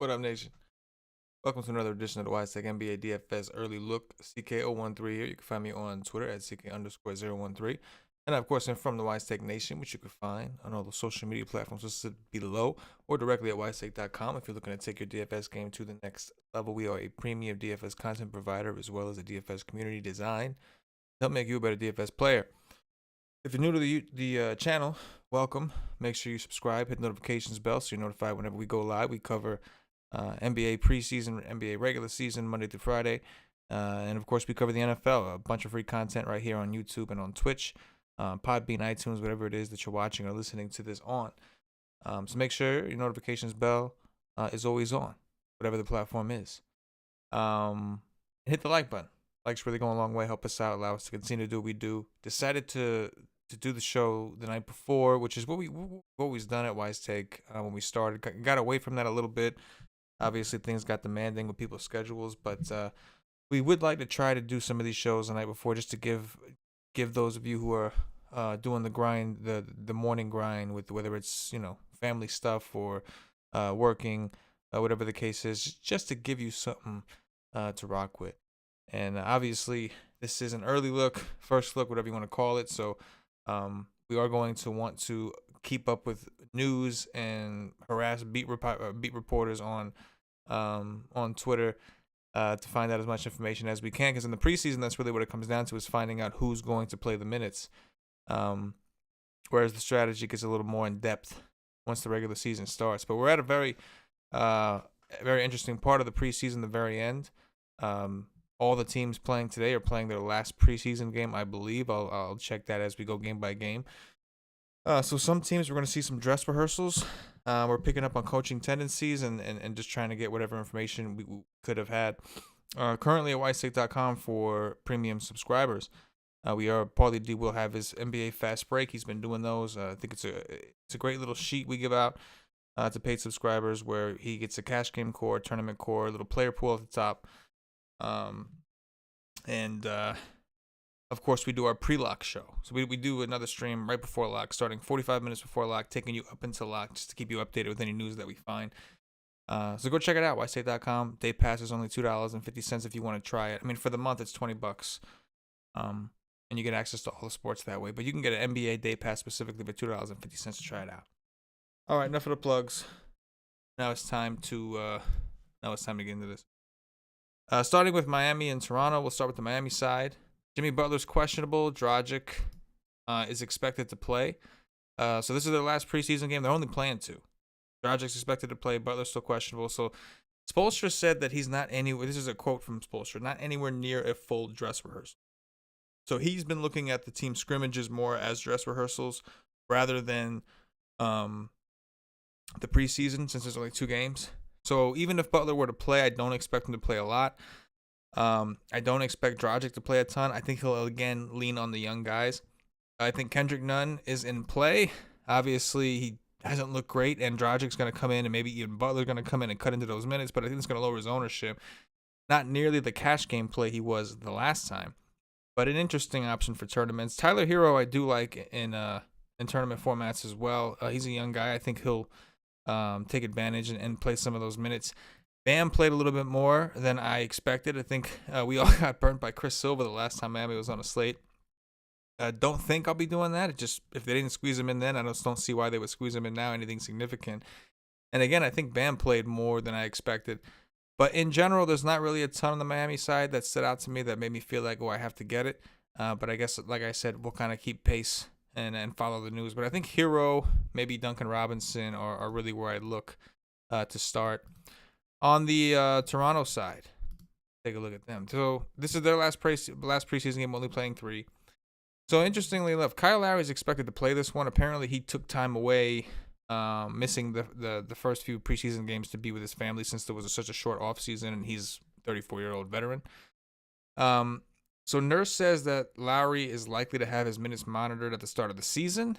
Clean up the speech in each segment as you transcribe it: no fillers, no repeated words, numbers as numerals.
What up, Nation? Welcome to another edition of the WiseTake NBA DFS Early Look. CK013 here. You can find me on Twitter at CK_013. And of course, I'm from the WiseTake Nation, which you can find on all the social media platforms listed below or directly at WiseTake.com if you're looking to take your DFS game to the next level. We are a premium DFS content provider as well as a DFS community design to help make you a better DFS player. If you're new to the channel, welcome. Make sure you subscribe, hit the notifications bell so you're notified whenever we go live. We cover NBA preseason, NBA regular season, Monday through Friday. And of course, we cover the NFL, a bunch of free content right here on YouTube and on Twitch, Podbean, iTunes, whatever it is that you're watching or listening to this on. So make sure your notifications bell is always on, whatever the platform is. Hit the like button. Likes really go a long way. Help us out, allow us to continue to do what we do. Decided to do the show the night before, which is what we've always done at WiseTake when we started. Got away from that a little bit. Obviously, things got demanding with people's schedules, but we would like to try to do some of these shows the night before, just to give those of you who are doing the grind, the morning grind, with whether it's family stuff or working, whatever the case is, just to give you something to rock with. And obviously, this is an early look, first look, whatever you want to call it. So we are going to want to keep up with news and harass beat reporters on Twitter to find out as much information as we can, because in the preseason, that's really what it comes down to, is finding out who's going to play the minutes. Whereas the strategy gets a little more in depth once the regular season starts. But we're at a very interesting part of the preseason, the very end. All the teams playing today are playing their last preseason game, I believe. I'll check that as we go game by game. So some teams, we're going to see some dress rehearsals. We're picking up on coaching tendencies and just trying to get whatever information we could have had. Currently at WiseTake.com for premium subscribers. PAULIE D will have his NBA Fast Break. He's been doing those. I think it's a great little sheet we give out to paid subscribers, where he gets a cash game core, tournament core, a little player pool at the top. Of course, we do our pre-lock show. So we do another stream right before lock, starting 45 minutes before lock, taking you up until lock, just to keep you updated with any news that we find. So go check it out, WiseTake.com. Day pass is only $2.50 if you want to try it. I mean, for the month, it's $20. And you get access to all the sports that way. But you can get an NBA day pass specifically for $2.50 to try it out. All right, enough of the plugs. Now it's time to get into this. Starting with Miami and Toronto, we'll start with the Miami side. Jimmy Butler's questionable. Dragic is expected to play. So this is their last preseason game. They're only playing two. Dragic's expected to play. Butler's still questionable. So Spoelstra said that he's not anywhere. This is a quote from Spoelstra. Not anywhere near a full dress rehearsal. So he's been looking at the team scrimmages more as dress rehearsals rather than the preseason, since there's only two games. So even if Butler were to play, I don't expect him to play a lot. I don't expect Dragic to play a ton. I think he'll, again, lean on the young guys. I think Kendrick Nunn is in play. Obviously, he hasn't looked great, and Dragic's going to come in, and maybe even Butler's going to come in and cut into those minutes, but I think it's going to lower his ownership. Not nearly the cash game play he was the last time, but an interesting option for tournaments. Tyler Hero, I do like in tournament formats as well. He's a young guy. I think he'll take advantage and play some of those minutes. Bam played a little bit more than I expected. I think we all got burnt by Chris Silva the last time Miami was on a slate. Don't think I'll be doing that. It just, if they didn't squeeze him in then, I just don't see why they would squeeze him in now, anything significant. And again, I think Bam played more than I expected. But in general, there's not really a ton on the Miami side that stood out to me that made me feel like, oh, I have to get it. But I guess, like I said, we'll kind of keep pace and follow the news. But I think Hero, maybe Duncan Robinson are really where I look to start. On the Toronto side, take a look at them. So this is their last preseason game, only playing 3. So interestingly enough, Kyle Lowry is expected to play this one. Apparently, he took time away, missing the first few preseason games to be with his family, since there was such a short offseason, and he's a 34-year-old veteran. So Nurse says that Lowry is likely to have his minutes monitored at the start of the season.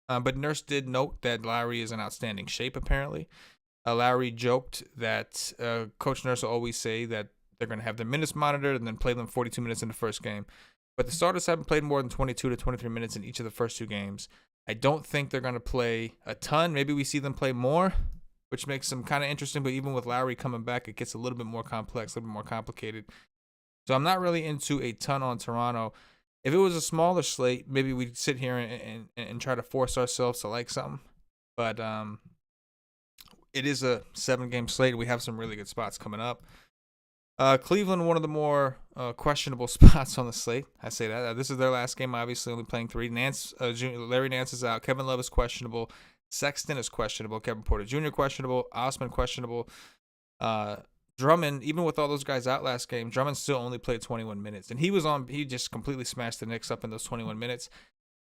But Nurse did note that Lowry is in outstanding shape, apparently. Lowry joked that Coach Nurse will always say that they're going to have their minutes monitored and then play them 42 minutes in the first game. But the starters haven't played more than 22 to 23 minutes in each of the first 2 games. I don't think they're going to play a ton. Maybe we see them play more. which makes them kind of interesting. But even with Lowry coming back, it gets a little bit more complex, a little bit more complicated. So I'm not really into a ton on Toronto. If it was a smaller slate, maybe we'd sit here and try to force ourselves to like something. But it is a 7-game slate. We have some really good spots coming up. Cleveland, one of the more questionable spots on the slate. I say that. This is their last game, obviously, only playing 3. Larry Nance is out. Kevin Love is questionable. Sexton is questionable. Kevin Porter Jr. questionable. Osman questionable. Drummond, even with all those guys out last game, Drummond still only played 21 minutes. And he just completely smashed the Knicks up in those 21 minutes.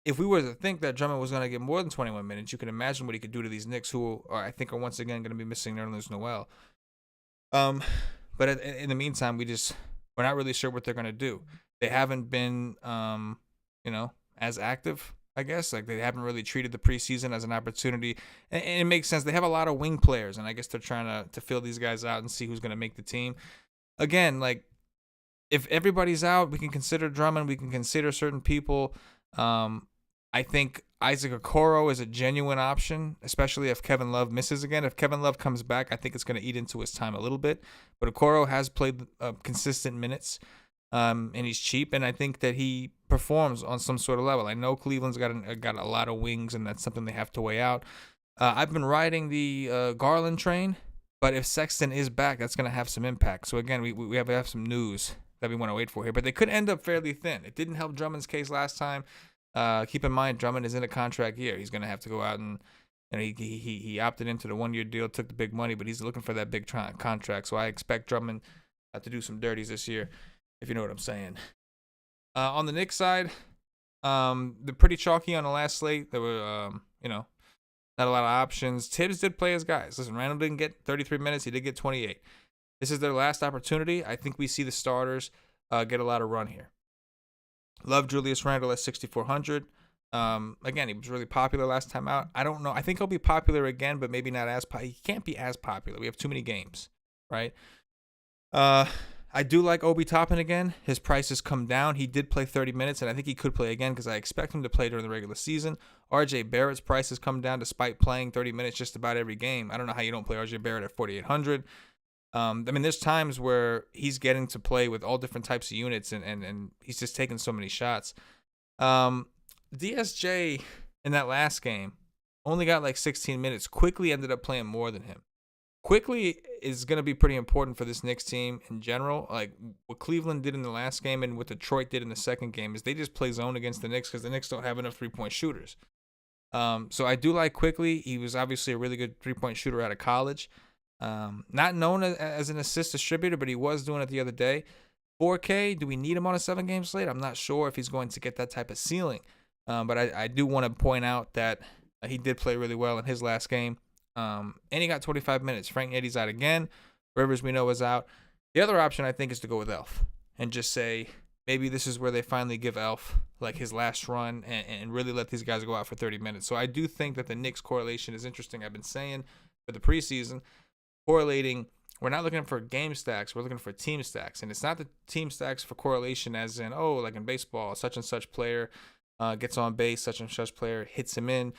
If we were to think that Drummond was going to get more than 21 minutes, you can imagine what he could do to these Knicks, who I think are once again going to be missing Nerlens Noel. But in the meantime, we're not really sure what they're going to do. They haven't been, as active, I guess. Like, they haven't really treated the preseason as an opportunity. And it makes sense. They have a lot of wing players, and I guess they're trying to fill these guys out and see who's going to make the team. Again, like, if everybody's out, we can consider Drummond. We can consider certain people. I think Isaac Okoro is a genuine option, especially if Kevin Love misses again. If Kevin Love comes back, I think it's going to eat into his time a little bit. But Okoro has played consistent minutes, and he's cheap, and I think that he performs on some sort of level. I know Cleveland's got a lot of wings, and that's something they have to weigh out. I've been riding the Garland train, but if Sexton is back, that's going to have some impact. So, again, we have some news that we want to wait for here. But they could end up fairly thin. It didn't help Drummond's case last time. Keep in mind, Drummond is in a contract year. He's going to have to go out and he opted into the 1-year deal, took the big money, but he's looking for that big contract. So I expect Drummond to do some dirties this year, if you know what I'm saying. On the Knicks side, they're pretty chalky on the last slate. There were, not a lot of options. Tibbs did play his guys. Listen, Randall didn't get 33 minutes. He did get 28. This is their last opportunity. I think we see the starters get a lot of run here. Love Julius Randle at 6,400. Again, he was really popular last time out. I don't know. I think he'll be popular again, but maybe not as popular. He can't be as popular. We have too many games, right? I do like Obi Toppin again. His price has come down. He did play 30 minutes, and I think he could play again because I expect him to play during the regular season. RJ Barrett's price has come down despite playing 30 minutes just about every game. I don't know how you don't play RJ Barrett at 4,800. There's times where he's getting to play with all different types of units, and he's just taking so many shots. DSJ in that last game only got like 16 minutes. Quickly ended up playing more than him. Quickly is going to be pretty important for this Knicks team in general. Like what Cleveland did in the last game and what Detroit did in the second game is they just play zone against the Knicks because the Knicks don't have enough three-point shooters. So I do like Quickly. He was obviously a really good three-point shooter out of college. Not known as an assist distributor, but he was doing it the other day. 4K, do we need him on a 7-game slate? I'm not sure if he's going to get that type of ceiling. But I do want to point out that he did play really well in his last game. And he got 25 minutes. Frank Eddy's out again. Rivers, we know, is out. The other option, I think, is to go with Elf and just say maybe this is where they finally give Elf like his last run and really let these guys go out for 30 minutes. So I do think that the Knicks correlation is interesting. I've been saying for the preseason, correlating, we're not looking for game stacks. We're looking for team stacks. And it's not the team stacks for correlation as in, like in baseball, such and such player gets on base, such and such player hits him in.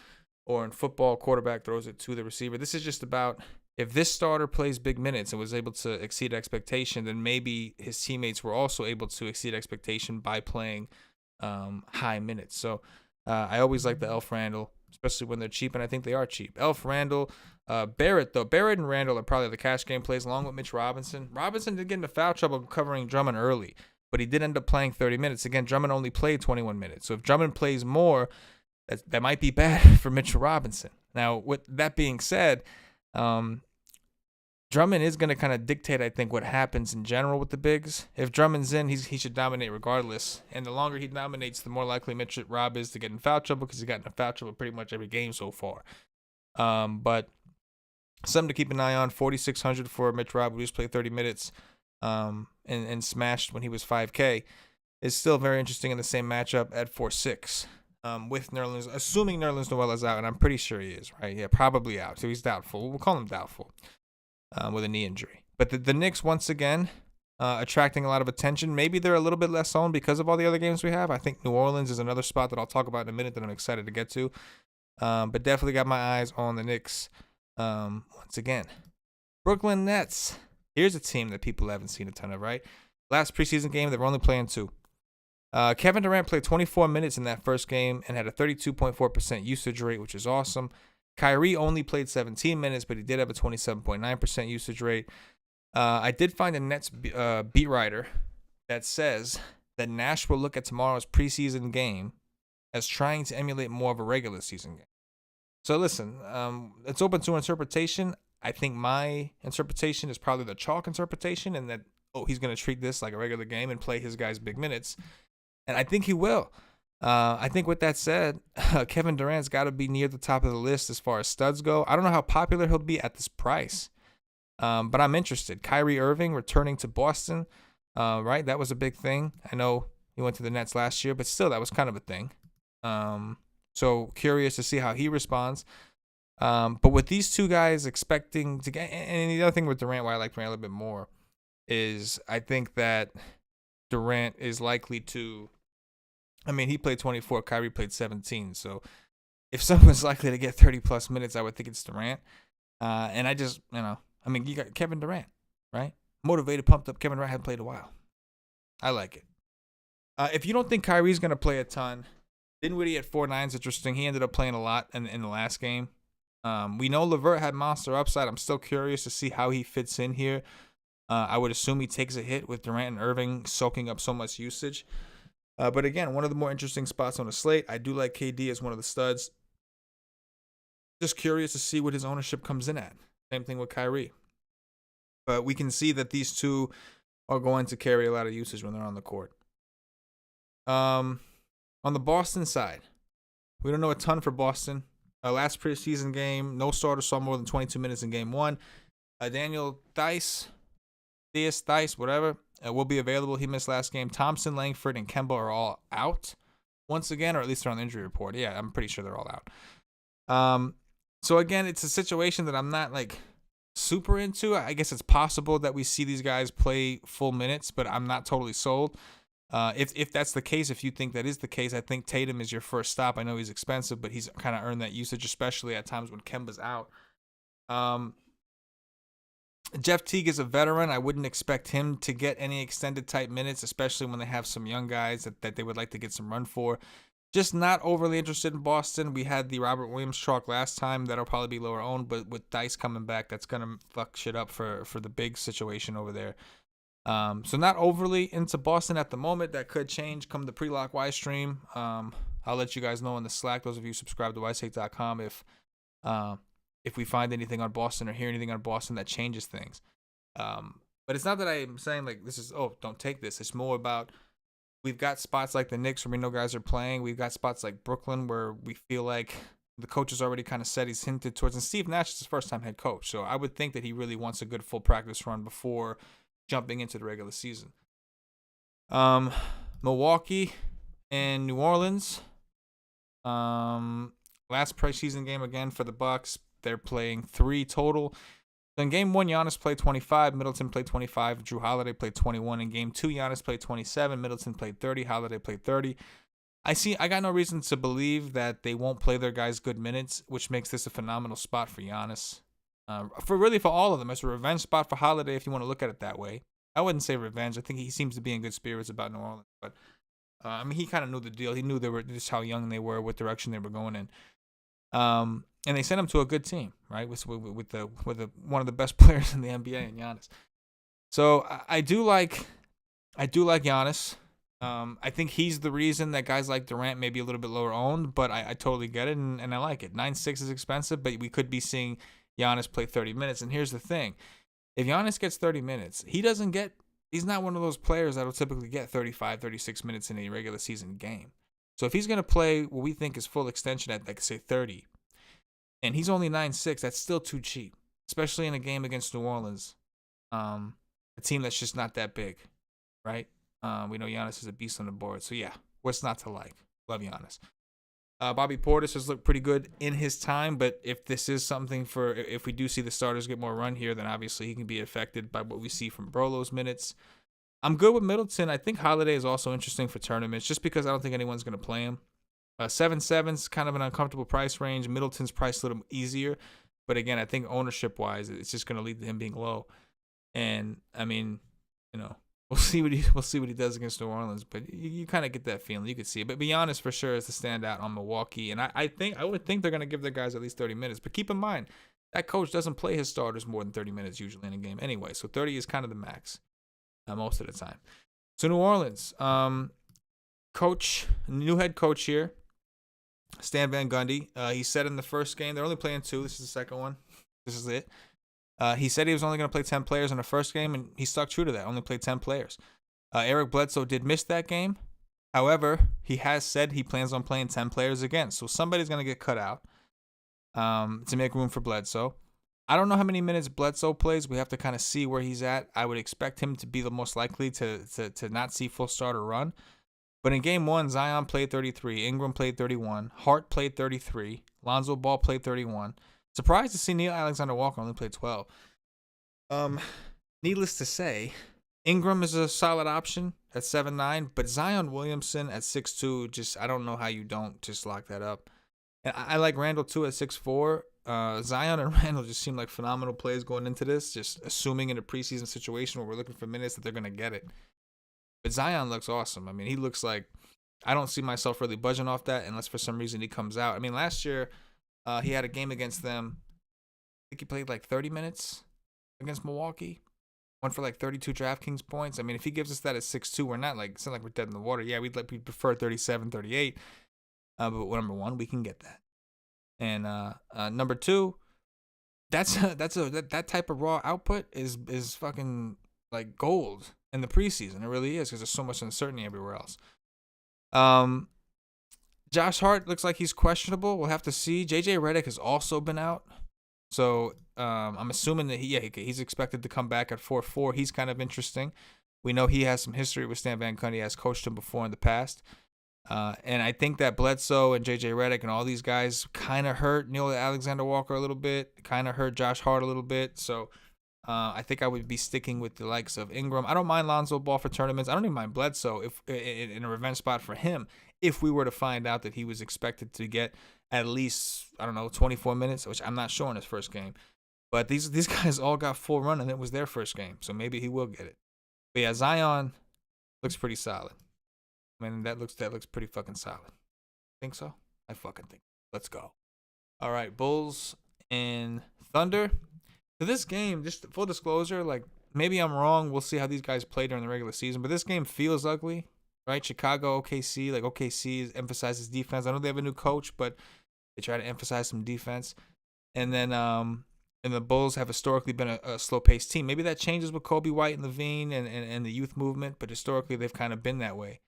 Or in football, quarterback throws it to the receiver. This is just about if this starter plays big minutes and was able to exceed expectation, then maybe his teammates were also able to exceed expectation by playing high minutes. So I always like the Elf Randall, especially when they're cheap, and I think they are cheap. Elf Randall, Barrett, though. Barrett and Randall are probably the cash game plays along with Mitch Robinson. Robinson did get into foul trouble covering Drummond early, but he did end up playing 30 minutes. Again, Drummond only played 21 minutes. So if Drummond plays more, that might be bad for Mitchell Robinson. Now, with that being said, Drummond is going to kind of dictate, I think, what happens in general with the bigs. If Drummond's in, he should dominate regardless. And the longer he dominates, the more likely Mitchell Rob is to get in foul trouble because he's gotten in foul trouble pretty much every game so far. But something to keep an eye on, 4,600 for Mitch Rob, who just played 30 minutes and smashed when he was 5K, is still very interesting in the same matchup at 4,600. With Nerlens, assuming Nerlens Noel is out, and I'm pretty sure he is, right? Yeah, probably out. So he's doubtful. We'll call him doubtful with a knee injury. But the Knicks, once again, attracting a lot of attention. Maybe they're a little bit less owned because of all the other games we have. I think New Orleans is another spot that I'll talk about in a minute that I'm excited to get to. But definitely got my eyes on the Knicks Once again, Brooklyn Nets. Here's a team that people haven't seen a ton of, right? Last preseason game, they were only playing 2. Kevin Durant played 24 minutes in that first game and had a 32.4% usage rate, which is awesome. Kyrie only played 17 minutes, but he did have a 27.9% usage rate. I did find a Nets beat writer that says that Nash will look at tomorrow's preseason game as trying to emulate more of a regular season game. So listen, it's open to interpretation. I think my interpretation is probably the chalk interpretation, and that, he's going to treat this like a regular game and play his guys big minutes. And I think he will. I think with that said, Kevin Durant's got to be near the top of the list as far as studs go. I don't know how popular he'll be at this price, but I'm interested. Kyrie Irving returning to Boston, right? That was a big thing. I know he went to the Nets last year, but still, that was kind of a thing. So curious to see how he responds. But with these two guys expecting to get, and the other thing with Durant, why I like Durant a little bit more, is I think that Durant is likely to, he played 24, Kyrie played 17. So if someone's likely to get 30-plus minutes, I would think it's Durant. And I just, you got Kevin Durant, right? Motivated, pumped up. Kevin Durant hadn't played a while. I like it. If you don't think Kyrie's going to play a ton, Dinwiddie at 4.9 is interesting. He ended up playing a lot in the last game. We know LeVert had monster upside. I'm still curious to see how he fits in here. I would assume he takes a hit with Durant and Irving soaking up so much usage. But again, one of the more interesting spots on the slate. I do like KD as one of the studs. Just curious to see what his ownership comes in at. Same thing with Kyrie. But we can see that these two are going to carry a lot of usage when they're on the court. On the Boston side, we don't know a ton for Boston. Last preseason game, no starter saw more than 22 minutes in game 1. Daniel Theis, whatever, will be available. He missed last game. Thompson, Langford, and Kemba are all out once again, or at least they're on the injury report. Yeah, I'm pretty sure they're all out. So again, it's a situation that I'm not super into. I guess it's possible that we see these guys play full minutes, but I'm not totally sold. If that's the case, if you think that is the case, I think Tatum is your first stop. I know he's expensive, but he's kind of earned that usage, especially at times when Kemba's out. Jeff Teague is a veteran. I wouldn't expect him to get any extended type minutes, especially when they have some young guys that they would like to get some run for. Just not overly interested in Boston. We had the Robert Williams chalk last time. That'll probably be lower owned, but with Dice coming back, that's going to fuck shit up for the big situation over there. So not overly into Boston at the moment. That could change come the pre-lock Y stream. I'll let you guys know in the Slack, those of you subscribe to WiseTake.com, if we find anything on Boston or hear anything on Boston that changes things. But it's not that I'm saying this is, don't take this. It's more about we've got spots like the Knicks where we know guys are playing. We've got spots like Brooklyn where we feel like the coach has already kind of said he's hinted towards. And Steve Nash is his first-time head coach. So I would think that he really wants a good full practice run before jumping into the regular season. Milwaukee and New Orleans. Last preseason game again for the Bucks. They're playing 3 total. So in game 1, Giannis played 25, Middleton played 25, Drew Holiday played 21. In game 2, Giannis played 27, Middleton played 30, Holiday played 30. I got no reason to believe that they won't play their guys good minutes, which makes this a phenomenal spot for Giannis. For all of them. It's a revenge spot for Holiday if you want to look at it that way. I wouldn't say revenge. I think he seems to be in good spirits about New Orleans. But, he kind of knew the deal. He knew they were just how young they were, what direction they were going in. And they sent him to a good team, right? With one of the best players in the NBA in Giannis. So I do like Giannis. I think he's the reason that guys like Durant may be a little bit lower owned, but I totally get it and I like it. 9.6 is expensive, but we could be seeing Giannis play 30 minutes. And here's the thing. If Giannis gets 30 minutes, he's not one of those players that will typically get 35, 36 minutes in a regular season game. So if he's going to play what we think is full extension at, say, 30, and he's only 9.6, that's still too cheap, especially in a game against New Orleans, a team that's just not that big, right? We know Giannis is a beast on the board. So, yeah, what's not to like? Love Giannis. Bobby Portis has looked pretty good in his time, but if this is something if we do see the starters get more run here, then obviously he can be affected by what we see from Brolo's minutes. I'm good with Middleton. I think Holiday is also interesting for tournaments just because I don't think anyone's going to play him. 7.7 is kind of an uncomfortable price range. Middleton's priced a little easier. But again, I think ownership-wise, it's just going to lead to him being low. And I mean, we'll see what he does against New Orleans. But you kind of get that feeling. You could see it. But Giannis for sure is the standout on Milwaukee. And I would think they're going to give their guys at least 30 minutes. But keep in mind, that coach doesn't play his starters more than 30 minutes usually in a game anyway. So 30 is kind of the max most of the time. So New Orleans, new head coach here, Stan Van Gundy. He said in the first game, they're only playing 2. This is the second one. This is it. He said he was only going to play 10 players in the first game, and he stuck true to that. Only played 10 players. Eric Bledsoe did miss that game. However, he has said he plans on playing 10 players again. So somebody's going to get cut out to make room for Bledsoe. I don't know how many minutes Bledsoe plays. We have to kind of see where he's at. I would expect him to be the most likely to not see full starter run. But in game 1, Zion played 33. Ingram played 31. Hart played 33. Lonzo Ball played 31. Surprised to see Neil Alexander-Walker only play 12. Needless to say, Ingram is a solid option at 7'9", but Zion Williamson at 6'2", just I don't know how you don't just lock that up. And I like Randall too at 6'4". Zion and Randall just seem like phenomenal plays going into this, just assuming in a preseason situation where we're looking for minutes that they're going to get it. But Zion looks awesome. I mean, he looks like I don't see myself really budging off that unless for some reason he comes out. I mean, last year he had a game against them. I think he played like 30 minutes against Milwaukee. Went for like 32 DraftKings points. I mean, if he gives us that at 6'2", we're not like, it's not like we're dead in the water. Yeah, we'd prefer 37, 38. But number one, we can get that. And number two, that type of raw output is fucking like gold in the preseason. It really is, because there's so much uncertainty everywhere else. Josh Hart looks like he's questionable. We'll have to see. JJ Redick has also been out. So I'm assuming that he's expected to come back at 4-4. He's kind of interesting. We know he has some history with Stan Van Gundy. He has coached him before in the past. And I think that Bledsoe and JJ Redick and all these guys kind of hurt Neil Alexander-Walker a little bit, kind of hurt Josh Hart a little bit. So I think I would be sticking with the likes of Ingram. I don't mind Lonzo Ball for tournaments. I don't even mind Bledsoe if in a revenge spot for him if we were to find out that he was expected to get at least, 24 minutes, which I'm not sure in his first game. But these guys all got full run, and it was their first game. So maybe he will get it. But yeah, Zion looks pretty solid. I mean, that looks pretty fucking solid. Think so? I fucking think. Let's go. All right, Bulls and Thunder. So this game, just full disclosure, like maybe I'm wrong. We'll see how these guys play during the regular season. But this game feels ugly, right? Chicago, OKC. Like OKC emphasizes defense. I know they have a new coach, but they try to emphasize some defense. And then and the Bulls have historically been a slow-paced team. Maybe that changes with Kobe White and Levine and the youth movement, but historically they've kind of been that way.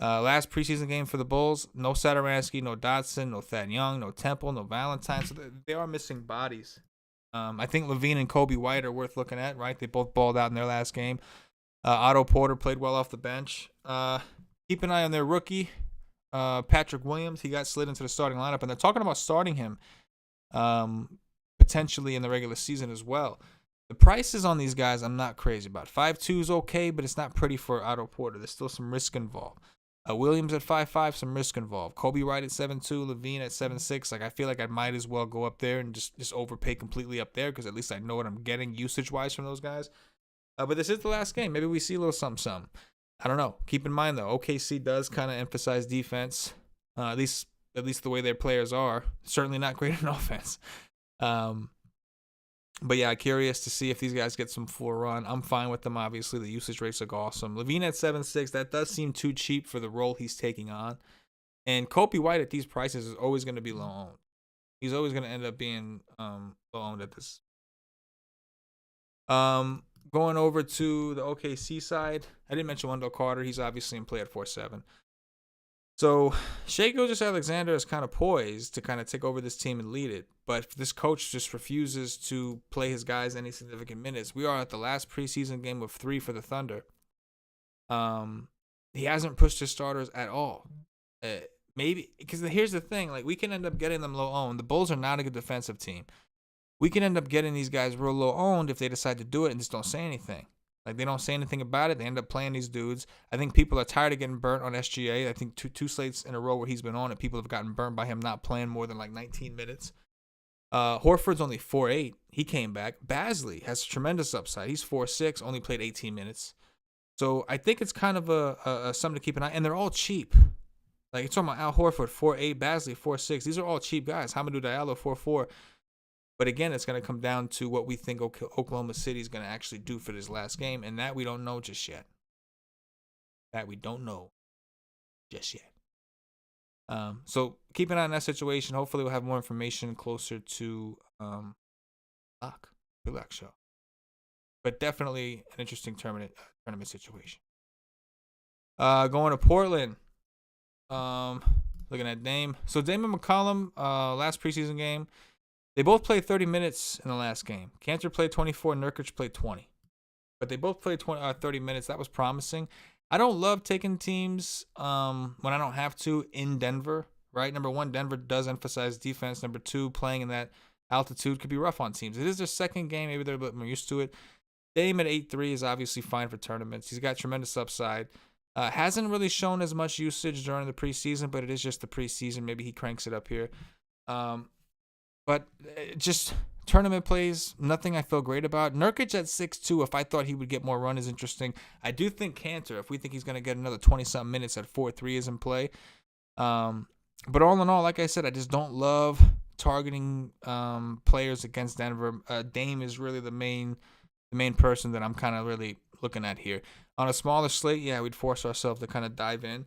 Last preseason game for the Bulls, no Satoransky, no Dotson, no Thad Young, no Temple, no Valentine. So they are missing bodies. I think Levine and Kobe White are worth looking at, right? They both balled out in their last game. Otto Porter played well off the bench. Keep an eye on their rookie, Patrick Williams. He got slid into the starting lineup, and they're talking about starting him potentially in the regular season as well. The prices on these guys I'm not crazy about. 5'2" is okay, but it's not pretty for Otto Porter. There's still some risk involved. Williams at 5'5", some risk involved. Kobe Wright at 7'2", Levine at 7'6". Like I feel like I might as well go up there and just overpay completely up there because at least I know what I'm getting usage-wise from those guys. But this is the last game. Maybe we see a little something. I don't know. Keep in mind though, OKC does kind of emphasize defense. At least the way their players are. Certainly not great in offense. But yeah, curious to see if these guys get some full run. I'm fine with them, obviously. The usage rates look awesome. Levine at 7'6", that does seem too cheap for the role he's taking on. And Kobe White at these prices is always going to be low-owned. He's always going to end up being low-owned at this. Going over to the OKC side, I didn't mention Wendell Carter. He's obviously in play at 4'7". So Shai Gilgeous-Alexander is kind of poised to kind of take over this team and lead it. But if this coach just refuses to play his guys any significant minutes, we are at the last preseason game of 3 for the Thunder. He hasn't pushed his starters at all. Maybe because here's the thing, like we can end up getting them low-owned. The Bulls are not a good defensive team. We can end up getting these guys real low-owned if they decide to do it and just don't say anything. Like, they don't say anything about it. They end up playing these dudes. I think people are tired of getting burnt on SGA. I think two slates in a row where he's been on it, people have gotten burnt by him not playing more than like 19 minutes. Horford's only 4.8. He came back. Basley has a tremendous upside. He's 4.6, only played 18 minutes. So I think it's kind of a something to keep an eye. And they're all cheap. Like you're talking about Al Horford 4.8, Basley 4.6. These are all cheap guys. Hamidou Diallo 4.4. But again, it's going to come down to what we think Oklahoma City is going to actually do for this last game, and that we don't know just yet. So keep an eye on that situation. Hopefully, we'll have more information closer to Relax show. But definitely an interesting tournament situation. Going to Portland. Looking at Dame. So Dame and McCollum, last preseason game. They both played 30 minutes in the last game. Cantor played 24, Nurkic played 20. But they both played 30 minutes. That was promising. I don't love taking teams when I don't have to in Denver, right? Number one, Denver does emphasize defense. Number two, playing in that altitude could be rough on teams. It is their second game. Maybe they're a bit more used to it. Dame at 8.3 is obviously fine for tournaments. He's got tremendous upside. Hasn't really shown as much usage during the preseason, but it is just the preseason. Maybe he cranks it up here. But just tournament plays, nothing I feel great about. Nurkic at 6.2, if I thought he would get more run, is interesting. I do think Cantor, if we think he's going to get another 20-something minutes at 4.3, is in play. But all in all, like I said, I just don't love targeting players against Denver. Dame is really the main person that I'm kind of really looking at here. On a smaller slate, yeah, we'd force ourselves to kind of dive in.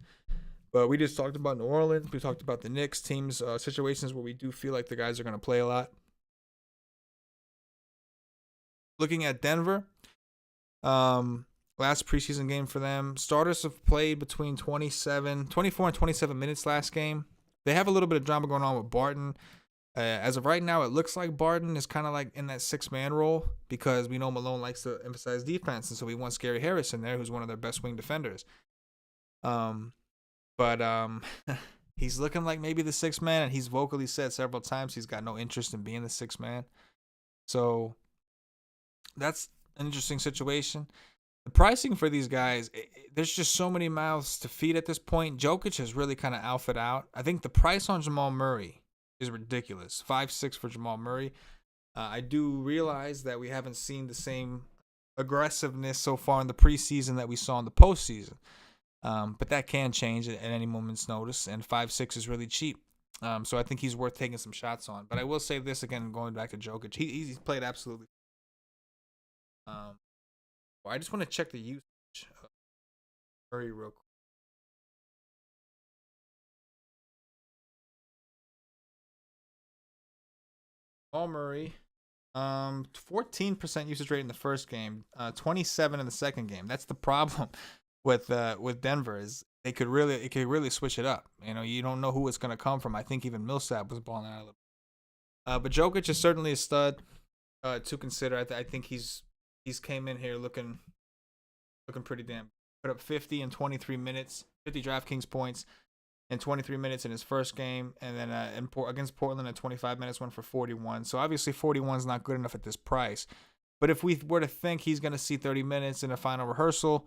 But we just talked about New Orleans. We talked about the Knicks teams, situations where we do feel like the guys are going to play a lot. Looking at Denver, last preseason game for them. Starters have played between 24 and 27 minutes last game. They have a little bit of drama going on with Barton. As of right now, it looks like Barton is kind of like in that six-man role because we know Malone likes to emphasize defense, and so we want Scary Harris in there, who's one of their best wing defenders. But he's looking like maybe the sixth man, and he's vocally said several times he's got no interest in being the sixth man. So that's an interesting situation. The pricing for these guys, there's just so many mouths to feed at this point. Jokic has really kind of alphaed out. I think the price on Jamal Murray is ridiculous. 5.6 for Jamal Murray. I do realize that we haven't seen the same aggressiveness so far in the preseason that we saw in the postseason. But that can change at any moment's notice, and 5.6 is really cheap. So I think he's worth taking some shots on. But I will say this again, going back to Jokic, he's played absolutely. I just want to check the usage of Murray real quick. Jamal Murray, 14% usage rate in the first game, 27 in the second game. That's the problem with Denver is it could really switch it up. You know, you don't know who it's going to come from. I think even Millsap was balling out a little. But Jokic is certainly a stud to consider. I think he's came in here looking pretty damn. Put up 50 in 23 minutes, 50 DraftKings points in 23 minutes in his first game, and then against Portland at 25 minutes went for 41. So obviously 41 is not good enough at this price. But if we were to think he's going to see 30 minutes in a final rehearsal,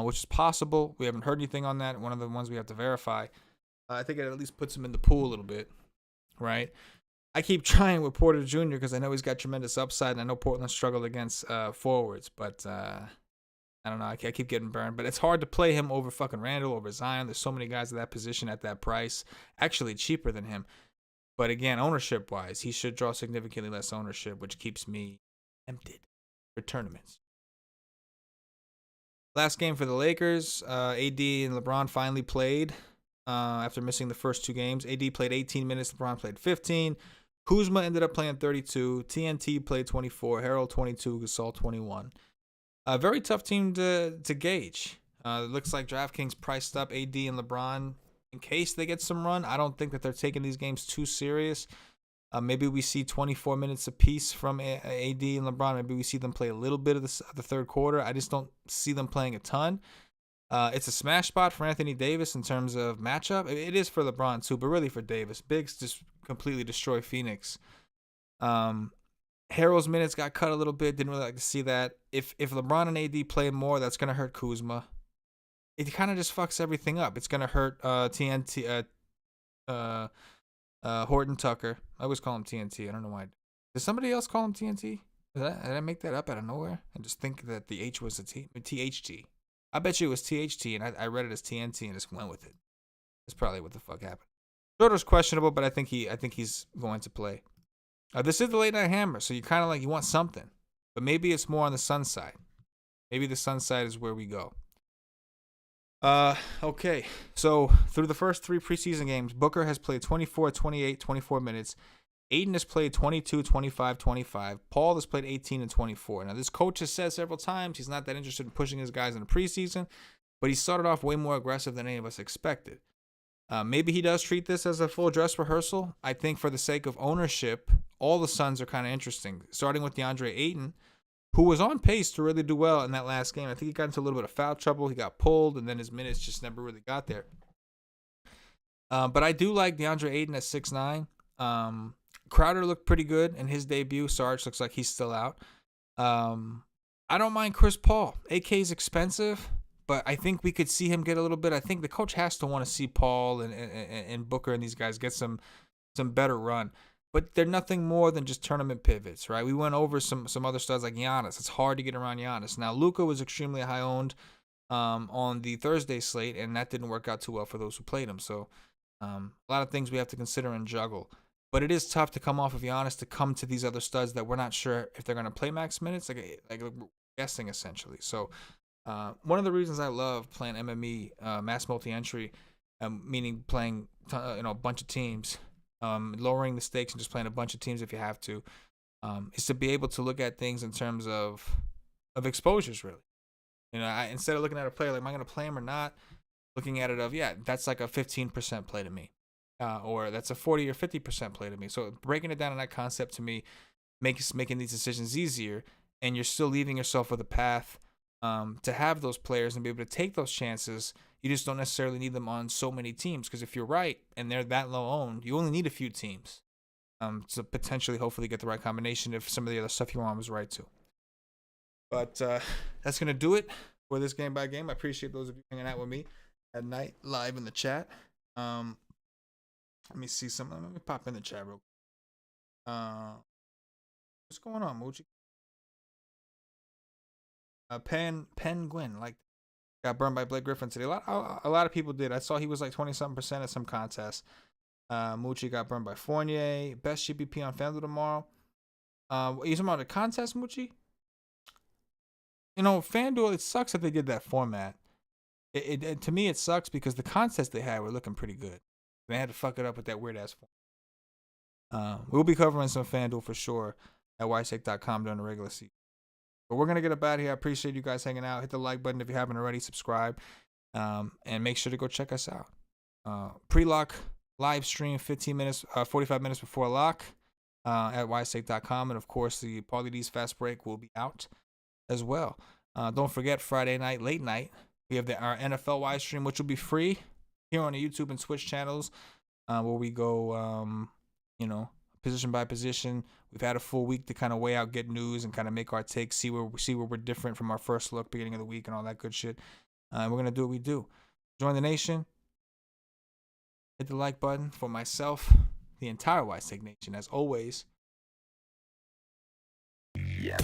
which is possible, we haven't heard anything on that. One of the ones we have to verify. I think it at least puts him in the pool a little bit, right? I keep trying with Porter Jr. because I know he's got tremendous upside, and I know Portland struggled against forwards, but I don't know. I keep getting burned, but it's hard to play him over fucking Randall, over Zion. There's so many guys at that position at that price, actually cheaper than him. But again, ownership-wise, he should draw significantly less ownership, which keeps me tempted for tournaments. Last game for the Lakers, AD and LeBron finally played after missing the first two games. AD played 18 minutes, LeBron played 15. Kuzma ended up playing 32. TNT played 24. Harold 22. Gasol 21. A very tough team to gauge. It looks like DraftKings priced up AD and LeBron in case they get some run. I don't think that they're taking these games too serious. Maybe we see 24 minutes apiece from AD and LeBron. Maybe we see them play a little bit of the third quarter. I just don't see them playing a ton. It's a smash spot for Anthony Davis in terms of matchup. It is for LeBron too, but really for Davis. Bigs just completely destroy Phoenix. Harrell's minutes got cut a little bit. Didn't really like to see that. If LeBron and AD play more, that's going to hurt Kuzma. It kind of just fucks everything up. It's going to hurt TNT. Horton Tucker. I always call him TNT. I don't know why. Did somebody else call him TNT? Did I make that up out of nowhere and just think that the H was a T? THT. I bet you it was THT, and I read it as TNT and just went with it. That's probably what the fuck happened. Schroeder's questionable, but I think he's going to play. This is the late night hammer, so you kind of like you want something, but maybe it's more on the Sun side. Maybe the Sun side is where we go. Okay. So through the first 3 preseason games, Booker has played 24, 28, 24 minutes. Ayton has played 22, 25, 25. Paul has played 18 and 24. Now, this coach has said several times he's not that interested in pushing his guys in the preseason, but he started off way more aggressive than any of us expected. Maybe he does treat this as a full dress rehearsal. I think for the sake of ownership, all the Suns are kind of interesting, starting with DeAndre Ayton, who was on pace to really do well in that last game. I think he got into a little bit of foul trouble. He got pulled, and then his minutes just never really got there. But I do like DeAndre Ayton at 6'9". Crowder looked pretty good in his debut. Sarge looks like he's still out. I don't mind Chris Paul. AK is expensive, but I think we could see him get a little bit. I think the coach has to want to see Paul and Booker and these guys get some better run. But they're nothing more than just tournament pivots, right? We went over some other studs like Giannis. It's hard to get around Giannis. Now, Luka was extremely high owned on the Thursday slate, and that didn't work out too well for those who played him. So a lot of things we have to consider and juggle. But it is tough to come off of Giannis to come to these other studs that we're not sure if they're going to play max minutes, like we're guessing essentially. So one of the reasons I love playing MME, mass multi-entry, meaning playing a bunch of teams, lowering the stakes and just playing a bunch of teams if you have to, is to be able to look at things in terms of exposures, really. Instead of looking at a player like, am I going to play him or not, looking at it that's like a 15% play to me. Or that's a 40 or 50% play to me. So breaking it down in that concept to me makes making these decisions easier, and you're still leaving yourself with a path to have those players and be able to take those chances. You just don't necessarily need them on so many teams, because if you're right and they're that low owned, you only need a few teams to potentially hopefully get the right combination if some of the other stuff you want was right too. But that's going to do it for this game by game. I appreciate those of you hanging out with me at night live in the chat. Let me see something. Let me pop in the chat real quick. What's going on, Moochie? Penguin got burned by Blake Griffin today. A lot of people did. I saw he was like 20-something% at some contest. Moochie got burned by Fournier. Best GPP on FanDuel tomorrow. You talking about a contest, Moochie? FanDuel, it sucks that they did that format. It to me, it sucks because the contests they had were looking pretty good. They had to fuck it up with that weird ass form. We'll be covering some FanDuel for sure at WiseTake.com during the regular season. But we're gonna get up out of here. I appreciate you guys hanging out. Hit the like button if you haven't already. Subscribe, and make sure to go check us out. Pre-lock live stream 45 minutes before lock at WiseTake.com, and of course the PAULIE fast break will be out as well. Don't forget Friday night, late night, we have our NFL Wise stream, which will be free here on the YouTube and Twitch channels, where we go, position by position. We've had a full week to kind of weigh out, get news, and kind of make our takes, see where we're different from our first look, beginning of the week, and all that good shit. And we're gonna do what we do. Join the nation. Hit the like button for myself, the entire WiseTake Nation, as always. Yeah.